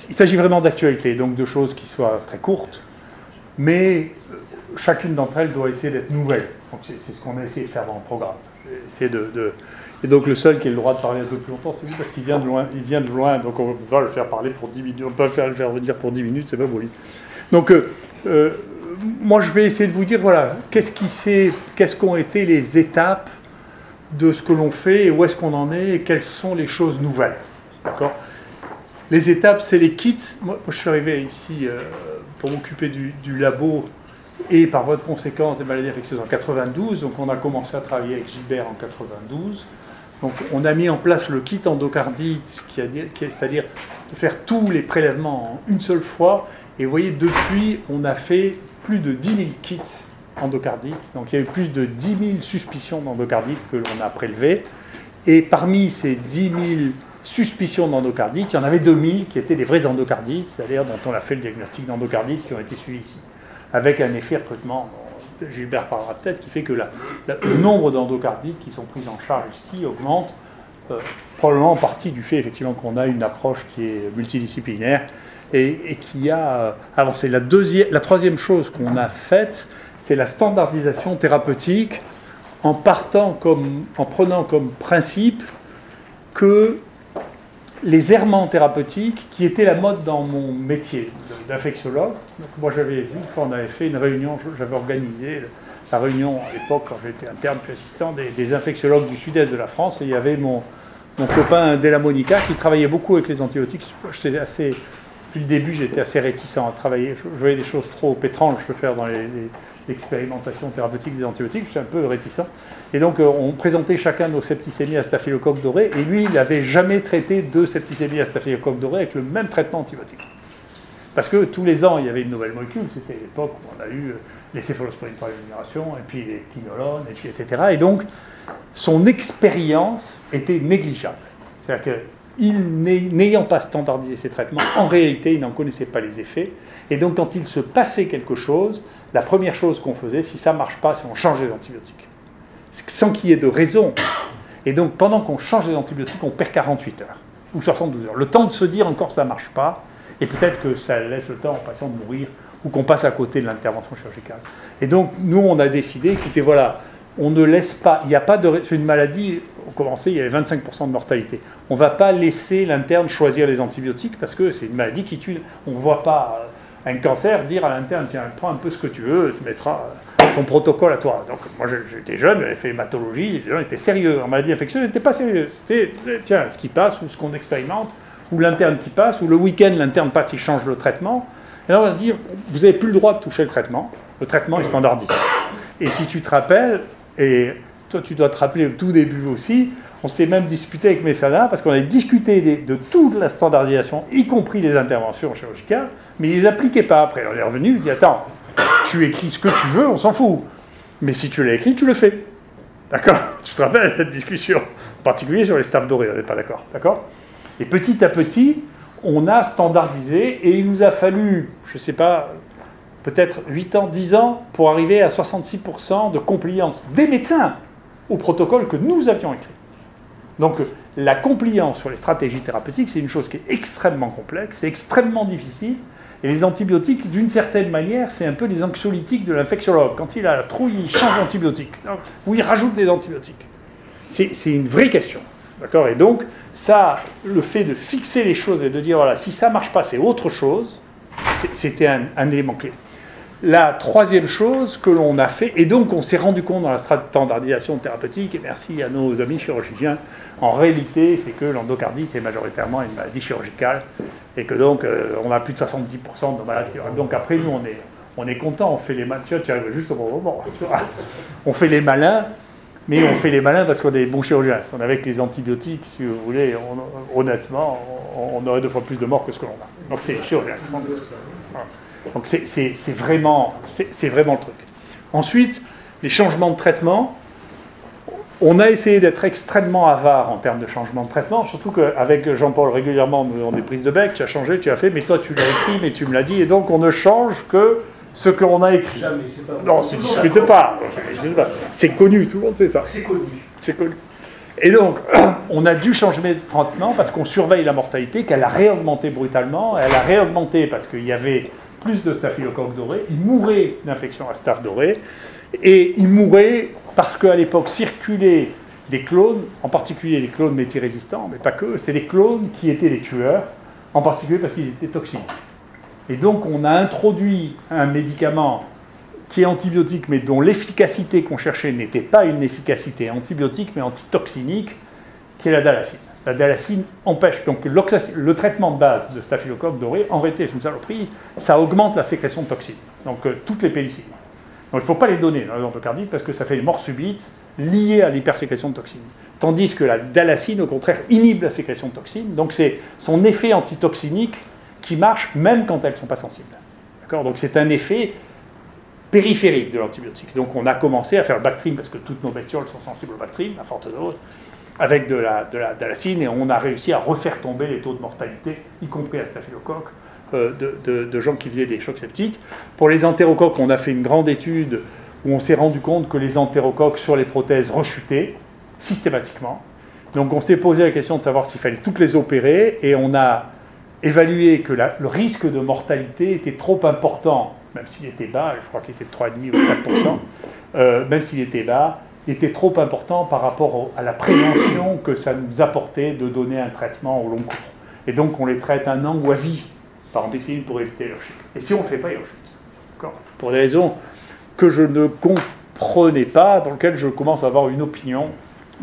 il s'agit vraiment d'actualité, donc de choses qui soient très courtes, mais chacune d'entre elles doit essayer d'être nouvelle. Donc c'est ce qu'on a essayé de faire dans le programme. Et donc le seul qui a le droit de parler un peu plus longtemps, c'est lui, parce qu'il vient de loin. Il vient de loin, donc on ne peut pas le faire parler pour 10 minutes. On ne peut pas le faire venir pour 10 minutes, c'est pas beau. Donc moi je vais essayer de vous dire, voilà, qu'est-ce qu'ont été les étapes de ce que l'on fait, et où est-ce qu'on en est, et quelles sont les choses nouvelles. D'accord ? Les étapes, c'est les kits. Moi, je suis arrivé ici pour m'occuper du labo et par voie de conséquence des maladies infectieuses en 92. Donc on a commencé à travailler avec Gilbert en 92. Donc on a mis en place le kit endocardite, c'est-à-dire de faire tous les prélèvements en une seule fois. Et vous voyez, depuis, on a fait plus de 10 000 kits endocardite. Donc il y a eu plus de 10 000 suspicions d'endocardite que l'on a prélevées. Et parmi ces 10 000 suspicions d'endocardite, il y en avait 2000 qui étaient des vrais endocardites, c'est-à-dire dont on a fait le diagnostic d'endocardite, qui ont été suivis ici, avec un effet recrutement, Gilbert parlera peut-être, qui fait que le nombre d'endocardites qui sont prises en charge ici augmente, probablement en partie du fait effectivement qu'on a une approche qui est multidisciplinaire et qui a avancé. La troisième chose qu'on a faite, c'est la standardisation thérapeutique en prenant comme principe que les errements thérapeutiques, qui étaient la mode dans mon métier d'infectiologue. Donc moi j'avais vu, une fois on avait fait une réunion, j'avais organisé la réunion à l'époque, quand j'étais interne puis assistant, des infectiologues du sud-est de la France, et il y avait mon copain Della Monica qui travaillait beaucoup avec les antibiotiques. Depuis le début j'étais assez réticent à travailler, je voyais des choses trop étranges se faire dans l'expérimentation thérapeutique des antibiotiques, je suis un peu réticent. Et donc on présentait chacun nos septicémies à staphylocoque doré, et lui il n'avait jamais traité 2 septicémies à staphylocoque doré avec le même traitement antibiotique. Parce que tous les ans il y avait une nouvelle molécule, c'était l'époque où on a eu les céphalosporines par génération, et puis les quinolones, et puis etc. Et donc son expérience était négligeable. C'est-à-dire que n'ayant pas standardisé ses traitements, en réalité, il n'en connaissait pas les effets. Et donc, quand il se passait quelque chose, la première chose qu'on faisait, si ça ne marche pas, c'est on changeait d'antibiotique. Sans qu'il y ait de raison. Et donc, pendant qu'on change les antibiotiques, on perd 48 heures ou 72 heures. Le temps de se dire encore ça ne marche pas, et peut-être que ça laisse le temps au patient de mourir, ou qu'on passe à côté de l'intervention chirurgicale. Et donc, nous, on a décidé, écoutez, voilà, on ne laisse pas, il n'y a pas de... C'est une maladie, au commencé, il y avait 25% de mortalité. On ne va pas laisser l'interne choisir les antibiotiques, parce que c'est une maladie qui tue. On ne voit pas un cancer dire à l'interne, tiens, prends un peu ce que tu veux, tu mettras ton protocole à toi. Donc moi, j'étais jeune, j'avais fait hématologie, les gens étaient sérieux. En maladie infectieuse, ils n'étaient pas sérieux. C'était, tiens, ce qui passe, ou ce qu'on expérimente, ou l'interne qui passe, ou le week-end, l'interne passe, il change le traitement. Et là, on va dire, vous n'avez plus le droit de toucher le traitement est standardisé. Et si tu te rappelles, et toi tu dois te rappeler le tout début aussi, on s'était même disputé avec Messana, parce qu'on avait discuté de toute la standardisation, y compris les interventions chirurgicales, mais ils ne les appliquaient pas après. On est revenu, il dit, attends, tu écris ce que tu veux, on s'en fout. Mais si tu l'as écrit, tu le fais. D'accord ? Tu te rappelles cette discussion, en particulier sur les staphs dorés, on n'est pas d'accord. D'accord ? Et petit à petit, on a standardisé, et il nous a fallu, je ne sais pas, peut-être 8 ans, 10 ans, pour arriver à 66% de compliance des médecins au protocole que nous avions écrit. Donc la compliance sur les stratégies thérapeutiques, c'est une chose qui est extrêmement complexe, c'est extrêmement difficile, et les antibiotiques, d'une certaine manière, c'est un peu les anxiolytiques de l'infectiologue. Quand il a la trouille, il change d'antibiotique, ou il rajoute des antibiotiques. C'est une vraie question. D'accord ? Et donc, ça, le fait de fixer les choses et de dire, voilà, si ça ne marche pas, c'est autre chose, c'était un élément clé. La troisième chose que l'on a fait, et donc on s'est rendu compte dans la standardisation thérapeutique, et merci à nos amis chirurgiens, en réalité, c'est que l'endocardite est majoritairement une maladie chirurgicale, et que donc on a plus de 70% de malades chirurgicales. Donc après, nous, on est content, on fait les malins, tu arrives juste au bon moment, tu vois. On fait les malins, mais on fait les malins parce qu'on est des bons chirurgiens. Si on avait avec les antibiotiques, si vous voulez, honnêtement, on aurait 2 fois plus de morts que ce que l'on a. Donc c'est chirurgien. Donc c'est vraiment le truc. Ensuite, les changements de traitement. On a essayé d'être extrêmement avare en termes de changement de traitement, surtout qu'avec Jean-Paul, régulièrement, nous avons des prises de bec, tu as changé, tu as fait, mais toi tu l'as écrit, mais tu me l'as dit, et donc on ne change que ce que l'on a écrit. Jamais, c'est pas non, ne discute pas. C'est connu, tout le monde sait ça. C'est connu. C'est connu. Et donc, on a dû changer de traitement parce qu'on surveille la mortalité, qu'elle a réaugmenté brutalement. Elle a réaugmenté parce qu'il y avait plus de staphylocoques dorés. Ils mouraient d'infection à staph doré. Et ils mouraient parce qu'à l'époque circulaient des clones, en particulier les clones métirésistants, mais pas que, c'est des clones qui étaient les tueurs, en particulier parce qu'ils étaient toxiques. Et donc, on a introduit un médicament qui est antibiotique, mais dont l'efficacité qu'on cherchait n'était pas une efficacité antibiotique, mais antitoxinique, qui est la dalacine. La dalacine empêche, donc le traitement de base de staphylocoque doré, en réalité, c'est une saloperie, ça augmente la sécrétion de toxines, donc toutes les pénicillines. Donc il ne faut pas les donner dans les endocardites parce que ça fait des morts subites liées à l'hypersécrétion de toxines. Tandis que la dalacine, au contraire, inhibe la sécrétion de toxines, donc c'est son effet antitoxinique qui marche même quand elles ne sont pas sensibles. D'accord ? Donc c'est un effet périphérique de l'antibiotique. Donc on a commencé à faire le Bactrim, parce que toutes nos bestioles sont sensibles au Bactrim, à forte dose, avec de la dalacine, et on a réussi à refaire tomber les taux de mortalité, y compris à staphylocoque, de gens qui faisaient des chocs septiques. Pour les entérocoques, on a fait une grande étude où on s'est rendu compte que les entérocoques sur les prothèses rechutaient systématiquement. Donc on s'est posé la question de savoir s'il fallait toutes les opérer, et on a évalué que le risque de mortalité était trop important, même s'il était bas, je crois qu'il était de 3,5 ou 4%, même s'il était bas, était trop important par rapport à la prévention que ça nous apportait de donner un traitement au long cours. Et donc on les traite un an ou à vie par ampicilline pour éviter leur chute. Et si on ne le fait pas, il rechute. Pour des raisons que je ne comprenais pas, dans lesquelles je commence à avoir une opinion,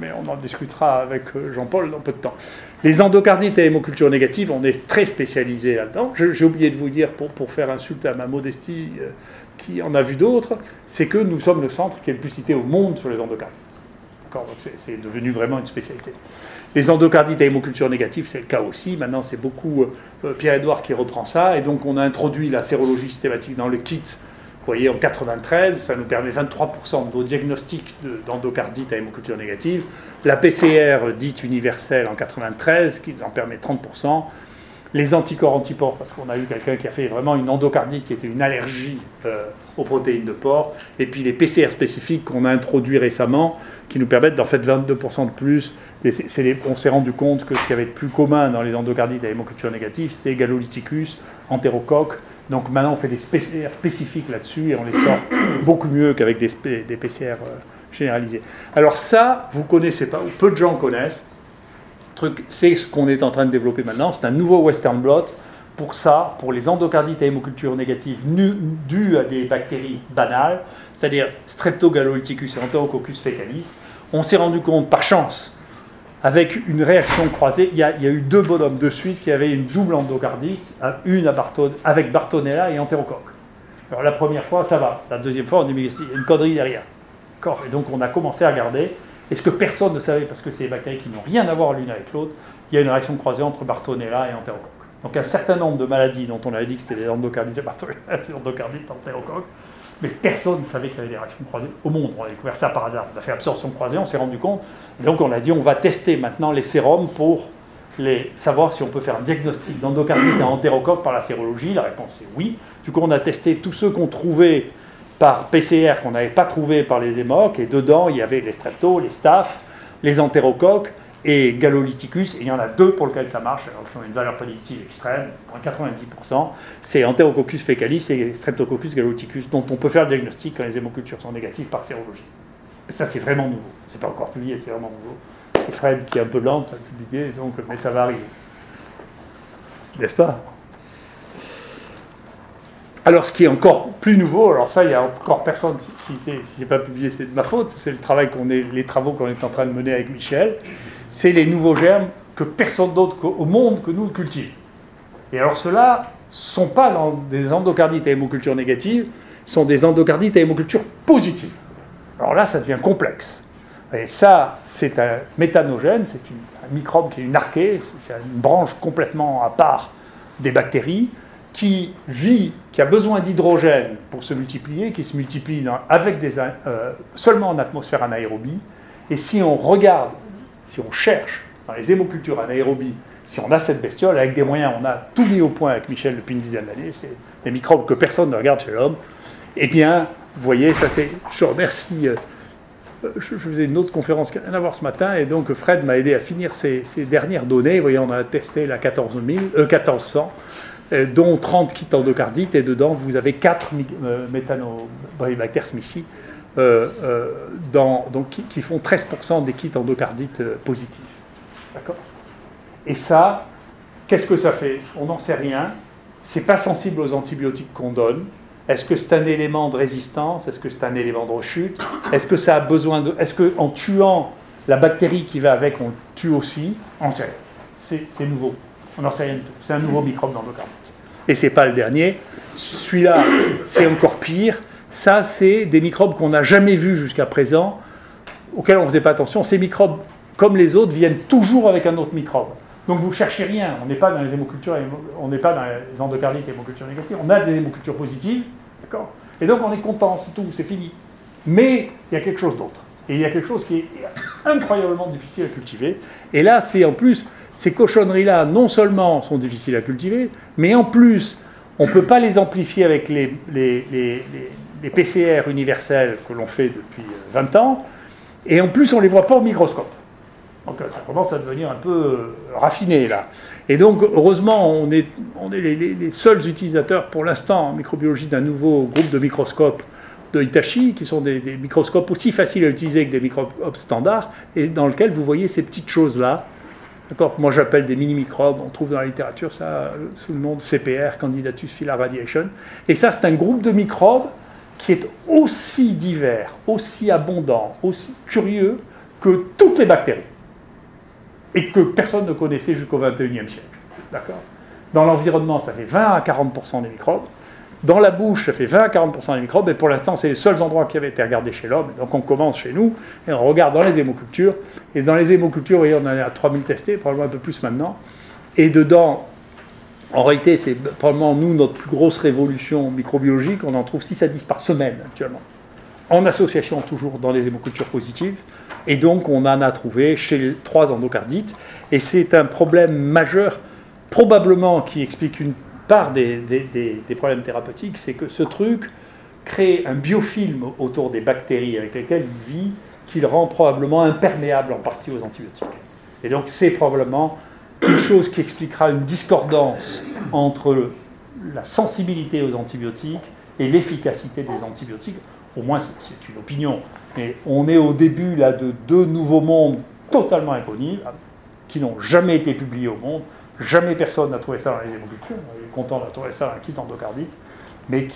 mais on en discutera avec Jean-Paul dans peu de temps. Les endocardites à hémoculture négative, on est très spécialisé là-dedans. J'ai oublié de vous dire, pour faire insulte à ma modestie, qui en a vu d'autres, c'est que nous sommes le centre qui est le plus cité au monde sur les endocardites. D'accord ? Donc c'est devenu vraiment une spécialité. Les endocardites à hémoculture négative, c'est le cas aussi. Maintenant, c'est beaucoup Pierre-Édouard qui reprend ça. Et donc, on a introduit la sérologie systématique dans le kit. Vous voyez, en 93, ça nous permet 23% de nos diagnostics d'endocardite à hémoculture négative. La PCR dite universelle en 93, qui en permet 30%. Les anticorps antiporcs, parce qu'on a eu quelqu'un qui a fait vraiment une endocardite qui était une allergie aux protéines de porc. Et puis les PCR spécifiques qu'on a introduits récemment, qui nous permettent d'en fait 22% de plus. On s'est rendu compte que ce qu'il y avait de plus commun dans les endocardites à hémoculture négative, c'était Galolyticus, entérocoque. Donc maintenant, on fait des PCR spécifiques là-dessus et on les sort beaucoup mieux qu'avec des PCR généralisés. Alors ça, vous ne connaissez pas, ou peu de gens connaissent. C'est ce qu'on est en train de développer maintenant. C'est un nouveau Western blot. Pour ça, pour les endocardites à hémoculture négative dues à des bactéries banales, c'est-à-dire Streptogalolyticus et Enterococcus fecalis, on s'est rendu compte, par chance, avec une réaction croisée, il y a eu 2 bonhommes de suite qui avaient une double endocardite, une avec Bartonella et entérocoque. Alors la première fois, ça va. La deuxième fois, on dit mais il y a une connerie derrière. D'accord ? Et donc on a commencé à regarder. Et ce que personne ne savait, parce que c'est des bactéries qui n'ont rien à voir l'une avec l'autre, il y a une réaction croisée entre Bartonella et entérocoque. Donc un certain nombre de maladies dont on avait dit que c'était des endocardites et Bartonella, des endocardites entérocoque, mais personne ne savait qu'il y avait des réactions croisées au monde. On a découvert ça par hasard. On a fait absorption croisée, on s'est rendu compte. Et donc on a dit on va tester maintenant les sérums pour savoir si on peut faire un diagnostic d'endocardite à entérocoque par la sérologie. La réponse est oui. Du coup on a testé tous ceux qu'on trouvait par PCR qu'on n'avait pas trouvé par les hémocs, et dedans il y avait les streptos, les staph, les entérocoques et Galolyticus, et il y en a 2 pour lesquels ça marche, alors qui ont une valeur prédictive extrême, à 90%, c'est Enterococcus fecalis et Streptococcus galolyticus, dont on peut faire le diagnostic quand les hémocultures sont négatives par sérologie. Et ça c'est vraiment nouveau, c'est pas encore publié, c'est vraiment nouveau. C'est Fred qui est un peu lent, ça a publié, donc, mais ça va arriver. N'est-ce pas ? Alors, ce qui est encore plus nouveau, alors ça, il n'y a encore personne, si ce n'est pas publié, c'est de ma faute, c'est les travaux qu'on est en train de mener avec Michel, c'est les nouveaux germes que personne d'autre au monde que nous cultive. Et alors, ceux-là ne sont pas dans des endocardites à hémoculture négative, sont des endocardites à hémoculture positive. Alors là, ça devient complexe. Et ça, c'est un méthanogène, c'est un microbe qui est une archée, c'est une branche complètement à part des bactéries, qui a besoin d'hydrogène pour se multiplier, qui se multiplie seulement en atmosphère anaérobie. Et si on regarde, si on cherche dans les hémocultures anaérobies, si on a cette bestiole, avec des moyens, on a tout mis au point avec Michel depuis une dizaine d'années, c'est des microbes que personne ne regarde chez l'homme, eh bien, vous voyez, ça c'est, je remercie je faisais une autre conférence qui n'a rien à voir ce matin, et donc Fred m'a aidé à finir ces dernières données. Vous voyez, on a testé la 1400, dont 30 kits endocardites, et dedans, vous avez 4 méthanobrevibacter smithii, qui font 13% des kits endocardites positifs. D'accord ? Et ça, qu'est-ce que ça fait? On n'en sait rien. C'est pas sensible aux antibiotiques qu'on donne. Est-ce que c'est un élément de résistance? Est-ce que c'est un élément de rechute? Est-ce que ça a besoin de... Est-ce qu'en tuant la bactérie qui va avec, on tue aussi? On n'en sait rien. C'est nouveau. On n'en sait rien du tout. C'est un nouveau microbe d'endocardite. Et c'est pas le dernier. Celui-là, c'est encore pire. Ça, c'est des microbes qu'on n'a jamais vus jusqu'à présent, auxquels on ne faisait pas attention. Ces microbes, comme les autres, viennent toujours avec un autre microbe. Donc vous ne cherchez rien. On n'est pas dans les hémocultures, on n'est pas dans les endocardites et hémocultures négatives. On a des hémocultures positives. D'accord ? Et donc on est content, c'est tout, c'est fini. Mais il y a quelque chose d'autre. Et il y a quelque chose qui est incroyablement difficile à cultiver. Et là, c'est en plus, ces cochonneries-là, non seulement sont difficiles à cultiver, mais en plus, on ne peut pas les amplifier avec les PCR universels que l'on fait depuis 20 ans. Et en plus, on ne les voit pas au microscope. Donc ça commence à devenir un peu raffiné, là. Et donc, heureusement, on est les seuls utilisateurs, pour l'instant, en microbiologie, d'un nouveau groupe de microscopes de Hitachi, qui sont des microscopes aussi faciles à utiliser que des microscopes standards, et dans lesquels vous voyez ces petites choses-là. D'accord ? Moi, j'appelle des mini-microbes. On trouve dans la littérature ça sous le nom de CPR, Candidatus filariadiation. Et ça, c'est un groupe de microbes qui est aussi divers, aussi abondant, aussi curieux que toutes les bactéries. Et que personne ne connaissait jusqu'au XXIe siècle. D'accord ? Dans l'environnement, ça fait 20 à 40% des microbes. Dans la bouche, ça fait 20 à 40% des microbes. Et pour l'instant, c'est les seuls endroits qui avaient été regardés chez l'homme. Donc on commence chez nous et on regarde dans les hémocultures. Et dans les hémocultures, vous voyez, on en est à 3000 testés, probablement un peu plus maintenant. Et dedans, en réalité, c'est probablement, nous, notre plus grosse révolution microbiologique. On en trouve 6 à 10 par semaine actuellement. En association toujours dans les hémocultures positives. Et donc, on en a trouvé chez les 3 endocardites. Et c'est un problème majeur, probablement, qui explique une part des problèmes thérapeutiques, c'est que ce truc crée un biofilm autour des bactéries avec lesquelles il vit, qu'il rend probablement imperméable en partie aux antibiotiques. Et donc, c'est probablement une chose qui expliquera une discordance entre la sensibilité aux antibiotiques et l'efficacité des antibiotiques. Au moins, c'est une opinion. Mais on est au début là, de 2 nouveaux mondes totalement inconnus, qui n'ont jamais été publiés au monde. Jamais personne n'a trouvé ça dans les hémocultures. On est content d'avoir trouvé ça dans un kit endocardite, mais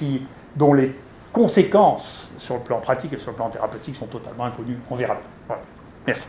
dont les conséquences sur le plan pratique et sur le plan thérapeutique sont totalement inconnues. On verra. Voilà. Merci.